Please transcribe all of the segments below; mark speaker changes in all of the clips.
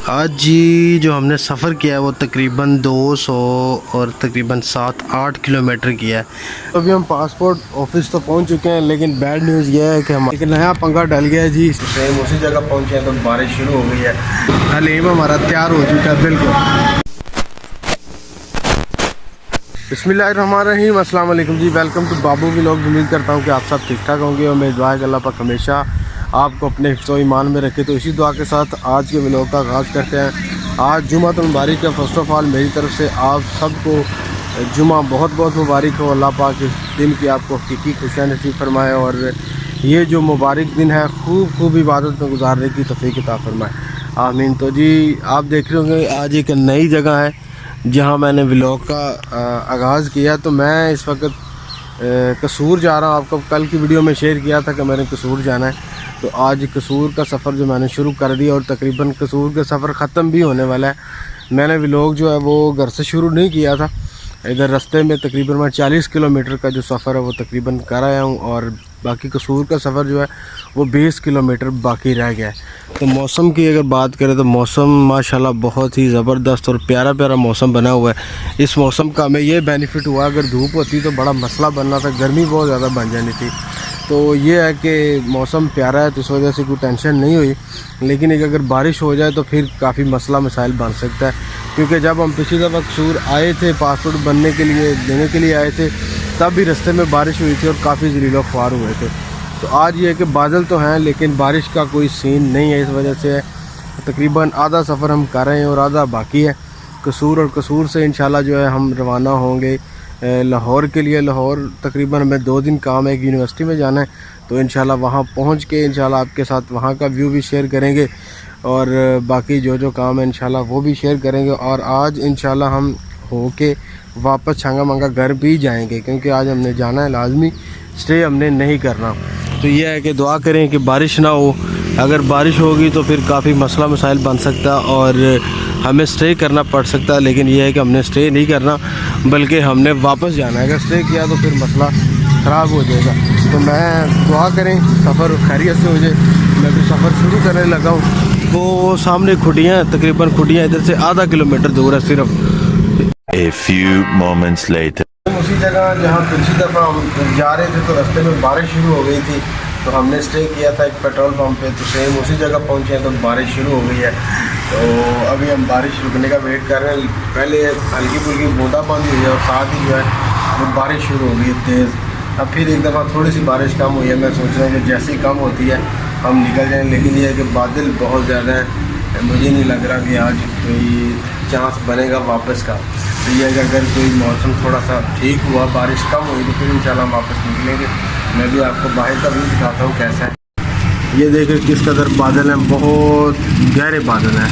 Speaker 1: आज जी जो हमने सफ़र किया है वो तकरीबन 200 और तकरीबन 7-8 किलोमीटर किया है। अभी हम पासपोर्ट ऑफिस तो पहुंच चुके हैं, लेकिन बैड न्यूज़ ये है कि हम एक नया पंगा डल गया है जी। सेम उसी जगह पहुंचे हैं तो बारिश शुरू हो गई है। हलीम हमारा तैयार हो चुका है बिल्कुल। बिस्मिल्लाहिर्रहमानिर्रहीम, अस्सलाम वालेकुम जी। Welcome to Babu vlog. उम्मीद करता हूँ कि आप सब ठीक ठाक होंगे और मेरी दुआ है कि अल्लाह पाक हमेशा आपको अपने हिफ्ज़ो ईमान में रखे। तो इसी दुआ के साथ आज के व्लॉग का आगाज़ करते हैं। आज जुम्मतुल मुबारक है। फ़र्स्ट ऑफ़ ऑल मेरी तरफ से आप सबको जुम्मा बहुत बहुत मुबारक हो। अल्लाह पाक इस दिन की आपको हकीकी खुशियाँ नसीब फरमाए और ये जो मुबारक दिन है खूब इबादत में गुजारने की तौफ़ीक अता फरमाए, आमीन। तो जी आप देख रहे होंगे आज एक नई जगह है जहाँ मैंने व्लॉग का आगाज़ किया। तो मैं इस वक्त कसूर जा रहा हूँ। आपको कल की वीडियो में शेयर किया था कि मैंने कसूर जाना है, तो आज कसूर का सफ़र जो मैंने शुरू कर दिया और तकरीबन कसूर का सफ़र ख़त्म भी होने वाला है। मैंने व्लॉग जो है वो घर से शुरू नहीं किया था, इधर रास्ते में तकरीबन मैं 40 किलोमीटर का जो सफ़र है वो तकरीबन कर आया हूँ और बाकी कसूर का सफ़र जो है वो 20 किलोमीटर बाकी रह गया है। तो मौसम की अगर बात करें तो मौसम माशाल्लाह बहुत ही ज़बरदस्त और प्यारा मौसम बना हुआ है। इस मौसम का हमें ये बेनिफिट हुआ, अगर धूप होती तो बड़ा मसला बनना था, गर्मी बहुत ज़्यादा बन जानी थी। तो ये है कि मौसम प्यारा है तो इस वजह से कोई टेंशन नहीं हुई। लेकिन एक अगर बारिश हो जाए तो फिर काफ़ी मसला मसाइल बन सकता है, क्योंकि जब हम पिछली दफ़ा कसूर आए थे पासपोर्ट बनने के लिए देने के लिए आए थे तब भी रास्ते में बारिश हुई थी और काफ़ी ज़लीलो ख्वार हुए थे। तो आज ये है कि बादल तो हैं लेकिन बारिश का कोई सीन नहीं है। इस वजह से तकरीबन आधा सफ़र हम कर रहे हैं और आधा बाकी है कसूर। और कसूर से इंशाल्लाह जो है हम रवाना होंगे लाहौर के लिए। लाहौर तकरीबन हमें 2 दिन काम है, एक यूनिवर्सिटी में जाना है। तो इंशाल्लाह वहाँ पहुँच के इंशाल्लाह आपके साथ वहाँ का व्यू भी शेयर करेंगे और बाकी जो काम है इंशाल्लाह वो भी शेयर करेंगे। और आज इंशाल्लाह हम होके वापस छांगा मांगा घर भी जाएंगे, क्योंकि आज हमने जाना है लाजमी, स्टे हमने नहीं करना। तो ये है कि दुआ करें कि बारिश ना हो। अगर बारिश होगी तो फिर काफ़ी मसला मसाइल बन सकता और हमें स्टे करना पड़ सकता है। लेकिन यह है कि हमने स्टे नहीं करना बल्कि हमने वापस जाना है। अगर स्टे किया तो फिर मसला ख़राब हो जाएगा। तो मैं दुआ करें सफ़र खैरियत से हो जाए। मैं भी सफ़र शुरू करने लगा हूँ। तो सामने खुटियाँ, तकरीबन खुटियाँ इधर से आधा किलोमीटर दूर है सिर्फ।
Speaker 2: A few moments later.
Speaker 1: उसी जगह जहाँ पिछली दफ़ा हम जा रहे थे तो रास्ते में बारिश शुरू हो गई थी, तो हमने स्टे किया था एक पेट्रोल पंप पे। तो सेम उसी जगह पहुँचे हैं तो बारिश शुरू हो गई है। तो अभी हम बारिश रुकने का वेट कर रहे हैं। पहले हल्की फुल्की बूंदाबांदी हुई है और साथ ही जो है वो बारिश शुरू हो गई है तेज़। अब फिर एक दफ़ा थोड़ी सी बारिश कम हुई है। मैं सोच रहा हूँ कि जैसे ही कम होती है हम निकल जाएँ। लेकिन यह है कि बादल बहुत ज़्यादा है, मुझे नहीं लग रहा कि आज कोई चांस बनेगा वापस का। तो ये अगर कोई मौसम थोड़ा सा ठीक हुआ, बारिश कम हुई, तो फिर इंशाल्लाह हम वापस निकलेंगे। मैं भी आपको बाहर का व्यू दिखाता हूँ कैसा है। ये देखिए किस कदर बादल हैं, बहुत गहरे बादल हैं,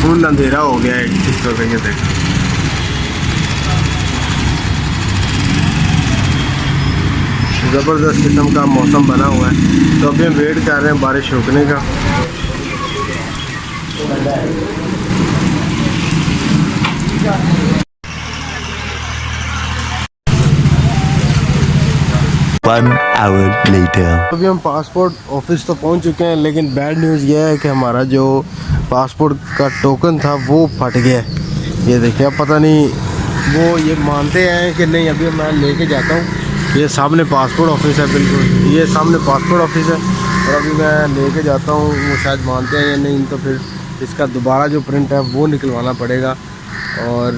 Speaker 1: फुल अंधेरा हो गया है इस तरह। ये देखिए ज़बरदस्त किस्म का मौसम बना हुआ है। तो अभी हम वेट कर रहे हैं बारिश रुकने का।
Speaker 2: One hour later.
Speaker 1: अभी हम पासपोर्ट ऑफिस तो पहुंच चुके हैं, लेकिन बैड न्यूज़ ये है कि हमारा जो पासपोर्ट का टोकन था वो फट गया है। ये देखिए, अब पता नहीं वो ये मानते हैं कि नहीं। अभी मैं लेके जाता हूँ, ये सामने पासपोर्ट ऑफिस है, बिल्कुल ये सामने पासपोर्ट ऑफिस है। और अभी मैं लेके जाता हूँ, वो शायद मानते हैं या नहीं। तो फिर इसका दोबारा जो प्रिंट है वो निकलवाना पड़ेगा। और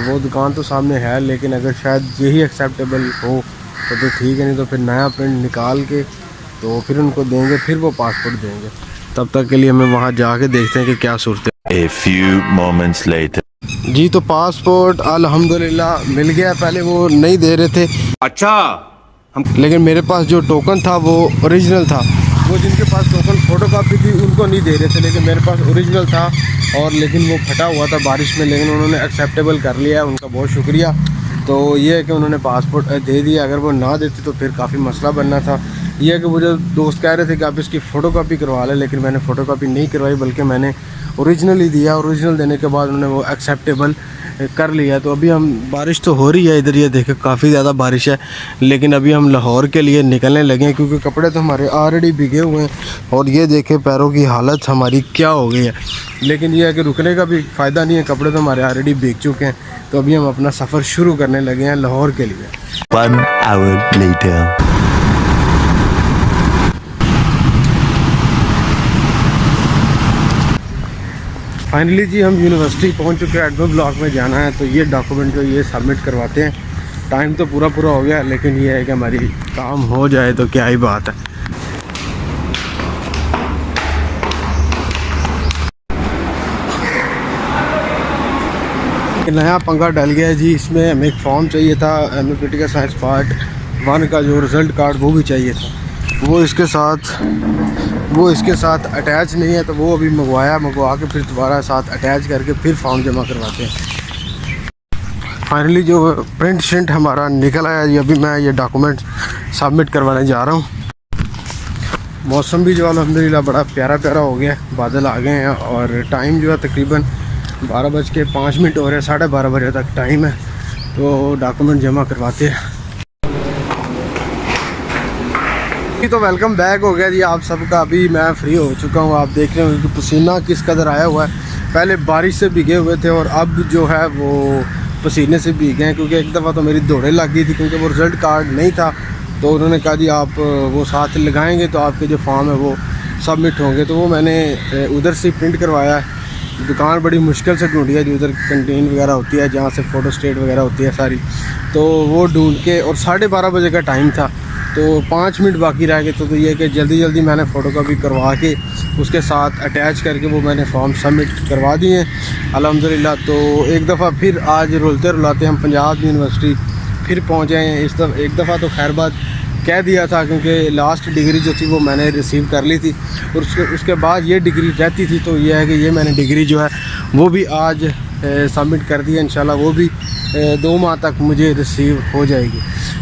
Speaker 1: वो दुकान तो सामने है, लेकिन अगर शायद यही एक्सेप्टेबल हो तो ठीक है, नहीं तो फिर नया प्रिंट निकाल के तो फिर उनको देंगे, फिर वो पासपोर्ट देंगे। तब तक के लिए हमें वहाँ जाके देखते हैं कि क्या सूरत है।
Speaker 2: A few moments later.
Speaker 1: जी तो पासपोर्ट अल्हम्दुलिल्लाह मिल गया। पहले वो नहीं दे रहे थे,
Speaker 2: अच्छा
Speaker 1: लेकिन मेरे पास जो टोकन था वो ओरिजिनल था। वो जिनके पास टोकन फ़ोटोकॉपी थी उनको नहीं दे रहे थे, लेकिन मेरे पास ओरिजिनल था। और लेकिन वो फटा हुआ था बारिश में, लेकिन उन्होंने एक्सेप्टेबल कर लिया, उनका बहुत शुक्रिया। तो ये है कि उन्होंने पासपोर्ट दे दिया। अगर वो ना देते तो फिर काफ़ी मसला बनना था। ये है कि मुझे दोस्त कह रहे थे कि आप इसकी फ़ोटोकॉपी करवा लें, लेकिन मैंने फ़ोटोकॉपी नहीं करवाई, बल्कि मैंने ओरिजिनल ही दिया। ओरिजिनल देने के बाद उन्होंने वो एक्सेप्टेबल कर लिया। तो अभी हम, बारिश तो हो रही है इधर, ये देखें काफ़ी ज़्यादा बारिश है, लेकिन अभी हम लाहौर के लिए निकलने लगे हैं क्योंकि कपड़े तो हमारे ऑलरेडी भीगे हुए हैं और ये देखें पैरों की हालत हमारी क्या हो गई है। लेकिन ये है कि रुकने का भी फ़ायदा नहीं है, कपड़े तो हमारे ऑलरेडी भीग चुके हैं। तो अभी हम अपना सफ़र शुरू करने लगे हैं लाहौर के लिए।
Speaker 2: 1 hour later.
Speaker 1: फाइनली जी हम यूनिवर्सिटी पहुंच चुके हैं। एडमिन ब्लॉक में जाना है, तो ये डॉक्यूमेंट जो ये सबमिट करवाते हैं। टाइम तो पूरा हो गया, लेकिन ये है कि हमारी काम हो जाए तो क्या ही बात है। नया पंगा डल गया है जी, इसमें हमें एक फॉर्म चाहिए था एमए पोलिटिकल साइंस पार्ट 1 का जो रिज़ल्ट कार्ड वो भी चाहिए था। वो इसके साथ अटैच नहीं है, तो वो अभी मंगवा के फिर दोबारा साथ अटैच करके फिर फॉर्म जमा करवाते हैं। फाइनली जो प्रिंट शिंट हमारा निकल आया जी, अभी मैं ये डॉक्यूमेंट सबमिट करवाने जा रहा हूँ। मौसम भी जो अल्हम्दुलिल्लाह बड़ा प्यारा हो गया, बादल आ गए हैं और टाइम जो है तकरीबन 12:05 हो रहे हैं, 12:30 बजे तक टाइम है। तो डॉक्यूमेंट जमा करवाते हैं। तो वेलकम बैक हो गया जी आप सबका। अभी मैं फ्री हो चुका हूँ, आप देख रहे हो कि पसीना किस कदर आया हुआ है। पहले बारिश से भीगे हुए थे और अब जो है वो पसीने से भीगे हैं, क्योंकि एक दफ़ा तो मेरी दौड़े लग गई थी क्योंकि वो रिज़ल्ट कार्ड नहीं था। तो उन्होंने कहा जी आप वो साथ लगाएंगे तो आपके जो फॉर्म है वो सबमिट होंगे। तो वो मैंने उधर से प्रिंट करवाया है। दुकान बड़ी मुश्किल से ढूंढी है, जो उधर कैंटीन वगैरह होती है जहाँ से फ़ोटो स्टेट वगैरह होती है सारी, तो वो ढूंढ के, और 12:30 बजे का टाइम था, तो 5 मिनट बाकी रह गए। तो ये कि जल्दी मैंने फ़ोटो कॉपी करवा के उसके साथ अटैच करके वो मैंने फॉर्म सबमिट करवा दिए हैं अल्हम्दुलिल्लाह। तो एक दफ़ा फिर आज रुलते रुलाते हम पंजाब यूनिवर्सिटी फिर पहुँचे हैं। इस दफ़ा एक दफ़ा तो खैर बात कह दिया था क्योंकि लास्ट डिग्री जो थी वो मैंने रिसीव कर ली थी और उसके बाद ये डिग्री रहती थी। तो ये है कि ये मैंने डिग्री जो है वो भी आज सबमिट कर दी है। इंशाल्लाह वो भी 2 माह तक मुझे रिसीव हो जाएगी।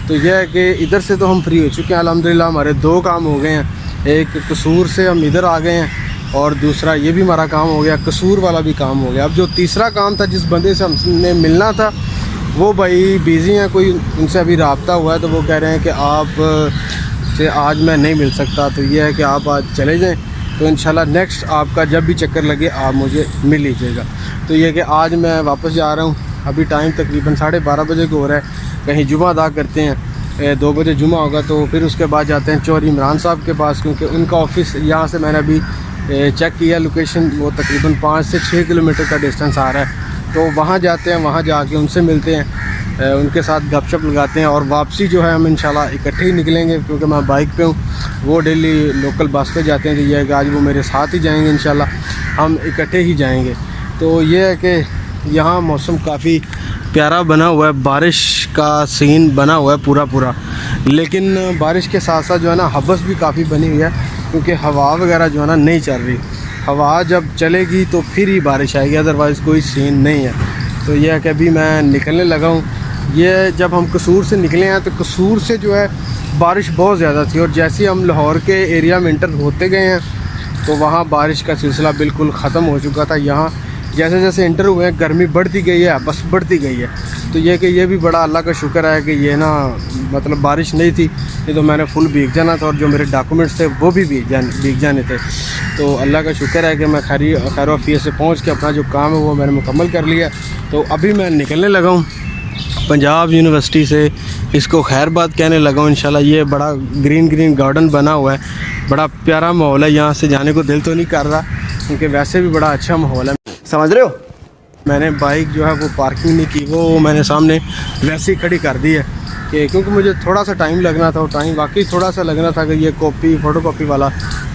Speaker 1: तो यह है कि इधर से तो हम फ्री हो चुके हैं अल्हम्दुलिल्लाह। हमारे 2 काम हो गए हैं, एक कसूर से हम इधर आ गए हैं और दूसरा ये भी हमारा काम हो गया, कसूर वाला भी काम हो गया। अब जो तीसरा काम था, जिस बंदे से हमने मिलना था वो भाई बिज़ी हैं, कोई उनसे अभी रब्ता हुआ है, तो वो कह रहे हैं कि आप से आज मैं नहीं मिल सकता। तो ये है कि आप आज चले जाएं, तो इंशाल्लाह नेक्स्ट आपका जब भी चक्कर लगे आप मुझे मिल लीजिएगा। तो ये कि आज मैं वापस जा रहा हूँ। अभी टाइम तकरीबन 12:30 बजे को हो रहा है। कहीं जुमा अदा करते हैं, 2 बजे जुमा होगा, तो फिर उसके बाद जाते हैं चौधरी इमरान साहब के पास, क्योंकि उनका ऑफ़िस यहाँ से मैंने अभी चेक किया लोकेशन, वो तकरीबन 5 से 6 किलोमीटर का डिस्टेंस आ रहा है। तो वहाँ जाते हैं, वहाँ जाके उनसे मिलते हैं, उनके साथ गपशप लगाते हैं और वापसी जो है हम इंशाल्लाह इकट्ठे ही निकलेंगे, क्योंकि मैं बाइक पे हूँ, वो डेली लोकल बस पे जाते हैं। तो ये है कि आज वो मेरे साथ ही जाएंगे, इंशाल्लाह हम इकट्ठे ही जाएंगे। तो ये है कि यहाँ मौसम काफ़ी प्यारा बना हुआ है, बारिश का सीन बना हुआ है पूरा, लेकिन बारिश के साथ साथ जो है ना हबस भी काफ़ी बनी हुई है, क्योंकि हवा वगैरह जो है ना नहीं चल रही। हवा जब चलेगी तो फिर ही बारिश आएगी, अदरवाइज़ कोई सीन नहीं है। तो यह है कि अभी मैं निकलने लगा हूँ। ये जब हम कसूर से निकले हैं तो कसूर से जो है बारिश बहुत ज़्यादा थी, और जैसे हम लाहौर के एरिया में इंटर होते गए हैं तो वहाँ बारिश का सिलसिला बिल्कुल ख़त्म हो चुका था। यहाँ जैसे जैसे इंटर हुए हैं गर्मी बढ़ती गई है, बस बढ़ती गई है। तो ये कि ये भी बड़ा अल्लाह का शुक्र है कि ये ना मतलब बारिश नहीं थी, ये तो मैंने फुल भीग जाना था और जो मेरे डॉक्यूमेंट्स थे वो भी भीग जाने थे। तो अल्लाह का शुक्र है कि मैं खैर वफ़ियत से पहुँच के अपना जो काम है वो मैंने मुकम्मल कर लिया। तो अभी मैं निकलने लगा हूँ पंजाब यूनिवर्सिटी से, इसको खैरबाद कहने लगा हूँ इंशाल्लाह। ये बड़ा ग्रीन गार्डन बना हुआ है, बड़ा प्यारा माहौल है। यहाँ से जाने को दिल तो नहीं कर रहा क्योंकि वैसे भी बड़ा अच्छा माहौल है, समझ रहे हो। मैंने बाइक जो है वो पार्किंग नहीं की, वो मैंने सामने वैसे ही खड़ी कर दी है कि क्योंकि मुझे थोड़ा सा टाइम लगना था, और टाइम वाकई थोड़ा सा लगना था कि ये फ़ोटो कॉपी वाला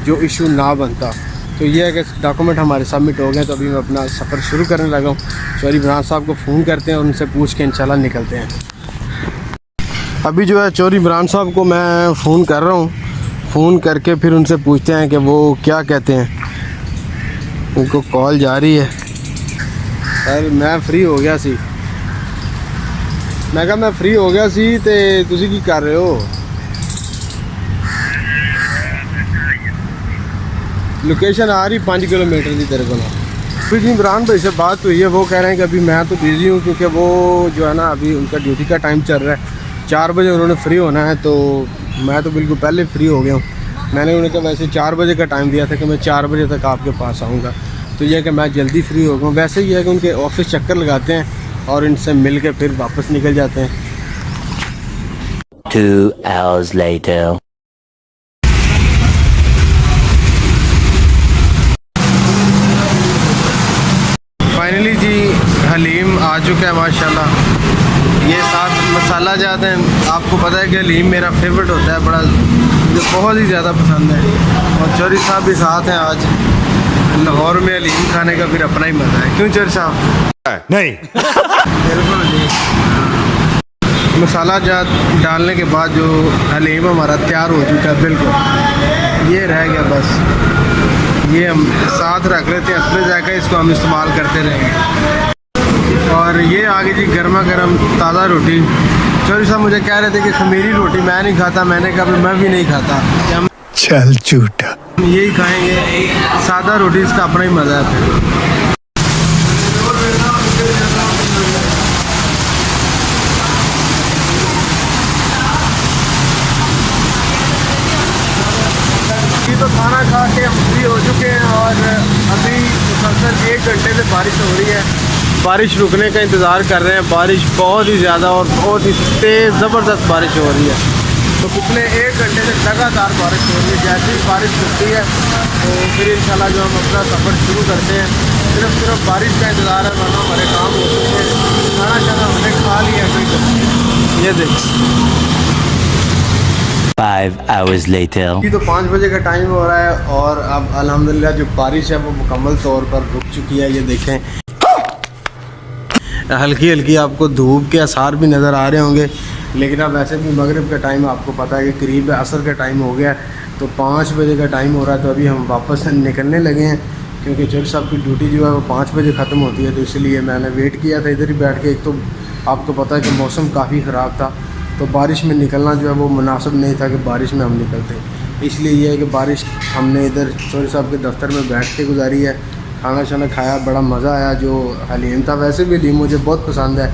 Speaker 1: जो इशू ना बनता। तो ये है कि डॉक्यूमेंट हमारे सबमिट हो गए। तो अभी मैं अपना सफ़र शुरू करने लगा हूँ। चौधरी इमरान साहब को फ़ोन करते हैं और उनसे पूछ के इंशाल्लाह निकलते हैं। अभी जो है चौधरी इमरान साहब को मैं फ़ोन कर रहा हूँ, फ़ोन करके फिर उनसे पूछते हैं कि वो क्या कहते हैं। उनको कॉल जा रही है। सर मैं फ्री हो गया सी, मैं कहा मैं फ्री हो गया सी, तो तुसी की कर रहे हो? लोकेशन आ रही 5 किलोमीटर की तेरे को। फिर जी इमरान भाई से बात हुई है, वो कह रहे हैं कि अभी मैं तो बिज़ी हूँ क्योंकि वो जो है ना अभी उनका ड्यूटी का टाइम चल रहा है, 4 बजे उन्होंने फ्री होना है। तो मैं तो बिल्कुल पहले फ्री हो गया हूँ। मैंने उन्हें कहा वैसे 4 बजे का टाइम दिया था कि मैं 4 बजे तक आपके पास आऊँगा, तो यह कि मैं जल्दी फ्री हो गया हूँ। वैसे ही है कि उनके ऑफिस चक्कर लगाते हैं और इनसे मिल के फिर वापस निकल जाते हैं।
Speaker 2: 2 hours later.
Speaker 1: फाइनली जी हलीम आ चुका है माशाल्लाह। ये साथ मसाला जाते हैं, आपको पता है कि हलीम मेरा फेवरेट होता है, बड़ा मुझे बहुत ही ज़्यादा पसंद है। और चौधरी साहब भी साथ हैं आज। लाहौर में हलीम खाने का फिर अपना ही मज़ा है, क्यों चौधरी साहब?
Speaker 2: नहीं।
Speaker 1: बिल्कुल जी। मसाला जात डालने के बाद जो हलीम हमारा तैयार हो चुका है, बिल्कुल ये रह गया बस। ये हम साथ रख लेते हैं, अपने जायका इसको हम इस्तेमाल करते रहेंगे। और ये आगे जी गर्मा गर्म ताज़ा रोटी। चौधरी साहब मुझे कह रहे थे कि खमीरी रोटी मैं नहीं खाता, मैंने कहा मैं भी नहीं खाता, हम
Speaker 2: चल झूठा।
Speaker 1: यही खाएंगे, सादा रोटी, इसका अपना ही मज़ा है। फिर तो खाना खा के हम फ्री हो चुके हैं और अभी मुसलसल 1 घंटे से बारिश हो रही है। बारिश रुकने का इंतज़ार कर रहे हैं। बारिश बहुत ही ज़्यादा और बहुत ही तेज़ ज़बरदस्त बारिश हो रही है। तो पिछले 1 घंटे से लगातार बारिश हो रही है। जैसे ही बारिश रुकती है तो फिर इंशाल्लाह जो हम अपना सफ़र शुरू करते हैं। सिर्फ बारिश का इंतज़ार है, वरना हमारे काम हो चुके हैं। खाना शाना हमने खा लिया है। ये देखिए
Speaker 2: 5 hours later.
Speaker 1: अभी तो 5 बजे का टाइम हो रहा है और अब अल्हम्दुलिल्लाह जो बारिश है वो मुकम्मल तौर पर रुक चुकी है। ये देखें हल्की हल्की आपको धूप के आसार भी नज़र आ रहे होंगे, लेकिन अब वैसे भी मगरिब का टाइम आपको पता है कि करीब असर का टाइम हो गया। तो 5 बजे का टाइम हो रहा है, तो अभी हम वापस निकलने लगे हैं क्योंकि चौधरी साहब की ड्यूटी जो है वो 5 बजे ख़त्म होती है। तो इसलिए मैंने वेट किया था इधर ही बैठ के। एक तो आपको पता है कि मौसम काफ़ी ख़राब था, तो बारिश में निकलना जो है वो मुनासिब नहीं था कि बारिश में हम निकलते। इसलिए ये है कि बारिश हमने इधर चौधरी साहब के दफ्तर में बैठ के गुजारी है। खाना शाना खाया, बड़ा मज़ा आया। जो हलीम था, वैसे भी हलीम मुझे बहुत पसंद है,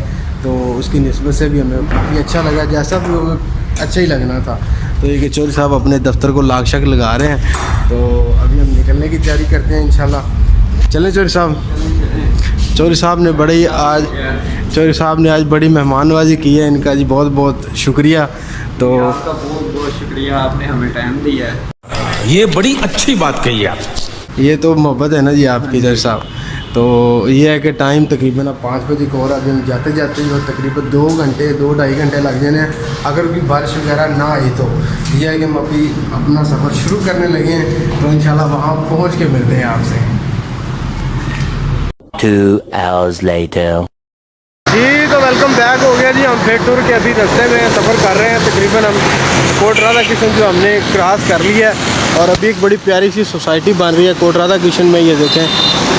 Speaker 1: तो उसकी निस्बत से भी हमें काफ़ी अच्छा लगा। जैसा भी हमें अच्छा ही लगना था। तो ये कि चौधरी साहब अपने दफ्तर को लाग शक लगा रहे हैं, तो अभी हम निकलने की तैयारी करते हैं इंशाल्लाह। चलें चौधरी साहब। चौधरी साहब ने चौधरी साहब ने आज बड़ी मेहमाननवाजी की है, इनका जी बहुत बहुत शुक्रिया। तो
Speaker 3: आपका बहुत बहुत शुक्रिया, आपने हमें टाइम दिया है।
Speaker 4: ये बड़ी अच्छी बात कही आप।
Speaker 1: ये तो मोहब्बत है ना जी आपकी चौधरी साहब। तो ये है कि टाइम तकरीबन अब 5 बजे को और अभी हम जाते जाते जो तकरीबन 2 घंटे 2-2.5 घंटे लग जाने हैं। अगर कोई बारिश वगैरह ना आई तो ये है कि हम अभी अपना सफ़र शुरू करने लगे हैं। तो इंशाल्लाह वहाँ पहुँच के मिलते हैं आपसे।
Speaker 2: 2 hours later.
Speaker 1: जी तो वेलकम बैक हो गया जी। हम फिर टूर के अभी रास्ते में सफ़र कर रहे हैं। तकरीबन हम कोट राधा किशन जो हमने क्रॉस कर लिया है और अभी एक बड़ी प्यारी सी सोसाइटी बन रही है कोट राधा किशन में। ये देखें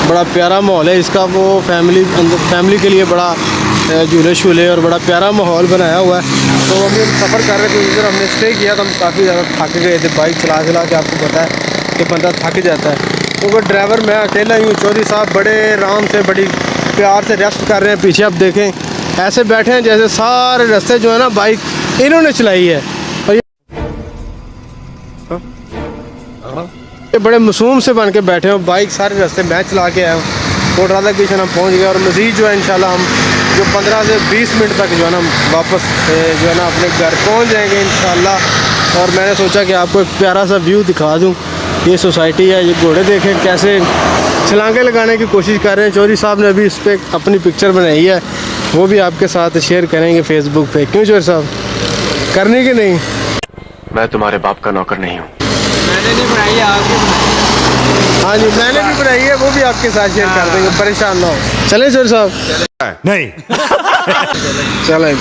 Speaker 1: बड़ा प्यारा माहौल है इसका। वो फैमिली के लिए बड़ा झूले शूले और बड़ा प्यारा माहौल बनाया हुआ है। तो अभी हम सफ़र कर रहे थे, उधर हमने स्टे किया तो हम काफ़ी ज़्यादा थक गए थे। बाइक चला चला के आपको पता है कि बंदा थक जाता है। तो वो ड्राइवर मैं अकेला ही हूँ। चौधरी साहब बड़े आराम से बड़ी प्यार से रेस्ट कर रहे हैं। पीछे आप देखें ऐसे बैठे हैं जैसे सारे रास्ते जो है ना बाइक इन्होंने चलाई है। और ये बड़े मासूम से बन के बैठे हो। बाइक सारे रास्ते मैं चला के आया हूँ। कोट राधा किशन हम पहुँच गए और मज़ीद जो है इंशाल्लाह हम जो 15 से 20 मिनट तक जो है ना वापस जो है ना अपने घर पहुँच जाएंगे इंशाल्लाह। और मैंने सोचा कि आपको एक प्यारा सा व्यू दिखा दूँ। ये सोसाइटी है, ये घोड़े देखें कैसे छलांगे लगाने की कोशिश कर रहे हैं। चौधरी साहब ने अभी इस पर अपनी पिक्चर बनाई है, वो भी आपके साथ शेयर करेंगे फेसबुक पे। क्यों चौधरी साहब, करनी कि नहीं?
Speaker 5: मैं तुम्हारे बाप का नौकर नहीं हूँ।
Speaker 3: मैंने नहीं बनाई है, आपने बनाई।
Speaker 1: हाँ जी मैंने भी बनाई है, वो भी आपके साथ शेयर कर देंगे, परेशान ना हो। चलें चौधरी साहब?
Speaker 2: नहीं।
Speaker 1: चलें।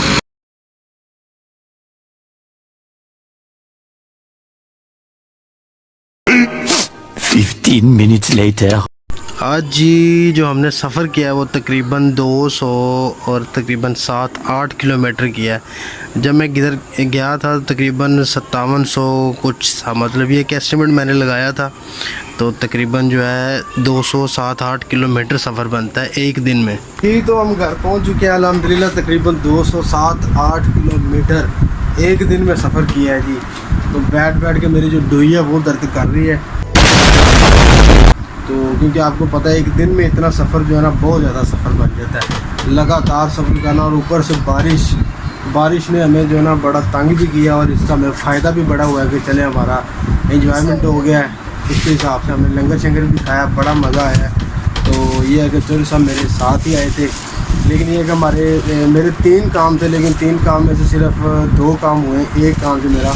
Speaker 2: 15 minutes later.
Speaker 1: आज जी जो हमने सफ़र किया है वो तकरीबन 200 और तकरीबन 7-8 किलोमीटर किया है। जब मैं इधर गया था तकरीबन 5700 कुछ था, मतलब ये एक एस्टिमेट मैंने लगाया था। तो तकरीबन जो है 207-8 किलोमीटर सफ़र बनता है एक दिन में। ही तो हम घर पहुंच चुके हैं अल्हम्दुलिल्लाह। तकरीबन 207-8 किलोमीटर एक दिन में सफ़र किया है जी। तो बैठ के मेरी जो डोई है वो दर्द कर रही है। तो क्योंकि आपको पता है एक दिन में इतना सफ़र जो है ना बहुत ज़्यादा सफ़र बन जाता है, लगातार सफ़र करना, और ऊपर से बारिश ने हमें जो है ना बड़ा तंग भी किया, और इसका हमें फ़ायदा भी बड़ा हुआ है कि चले हमारा एंजॉयमेंट हो गया है। उसके हिसाब से हमने लंगर शंगर भी खाया, बड़ा मज़ा आया। तो ये है कि चौधरी साहब मेरे साथ ही आए थे, लेकिन ये कि मेरे 3 काम थे, लेकिन 3 काम में से सिर्फ 2 काम हुए। एक काम जो मेरा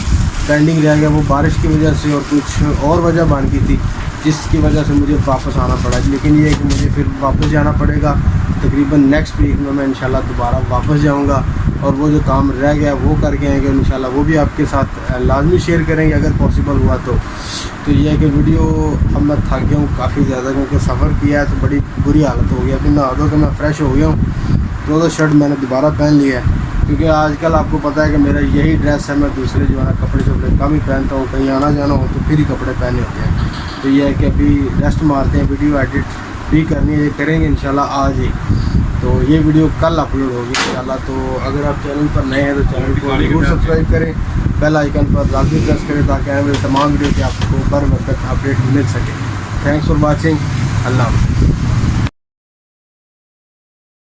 Speaker 1: पेंडिंग रह गया वो बारिश की वजह से और कुछ और वजह बन गई थी, जिसकी वजह से मुझे वापस आना पड़ा। लेकिन ये है कि मुझे फिर वापस जाना पड़ेगा। तकरीबन नेक्स्ट वीक में मैं इंशाल्लाह दोबारा वापस जाऊंगा, और वो जो काम रह गया वो करके आएंगे इंशाल्लाह, वो भी आपके साथ लाजमी शेयर करेंगे अगर पॉसिबल हुआ तो। ये है कि वीडियो अब मैं थक गया हूँ काफ़ी ज़्यादा, क्योंकि सफ़र किया है तो बड़ी बुरी हालत हो गई। अभी नहा धो के मैं फ़्रेश हो गया हूँ, तो शर्ट मैंने दोबारा पहन लिया है, क्योंकि आजकल आपको पता है कि मेरा यही ड्रेस है। मैं दूसरे जो है ना कपड़े कम ही पहनता हूँ, कहीं आना जाना हो तो फिर ही कपड़े पहने होते हैं। तो ये है कि अभी रेस्ट मारते हैं, वीडियो एडिट भी करनी है, ये करेंगे इंशाल्लाह आज ही। तो ये वीडियो कल अपलोड होगी इंशाल्लाह। तो अगर आप चैनल पर नए हैं तो चैनल को जरूर सब्सक्राइब करें, बेल आइकन पर लाजमी प्रेस करें ताकि आने वाले तमाम वीडियो के आपको बर वक्त अपडेट मिल सके। Thanks for watching. अल्लाह हाफ़िज़।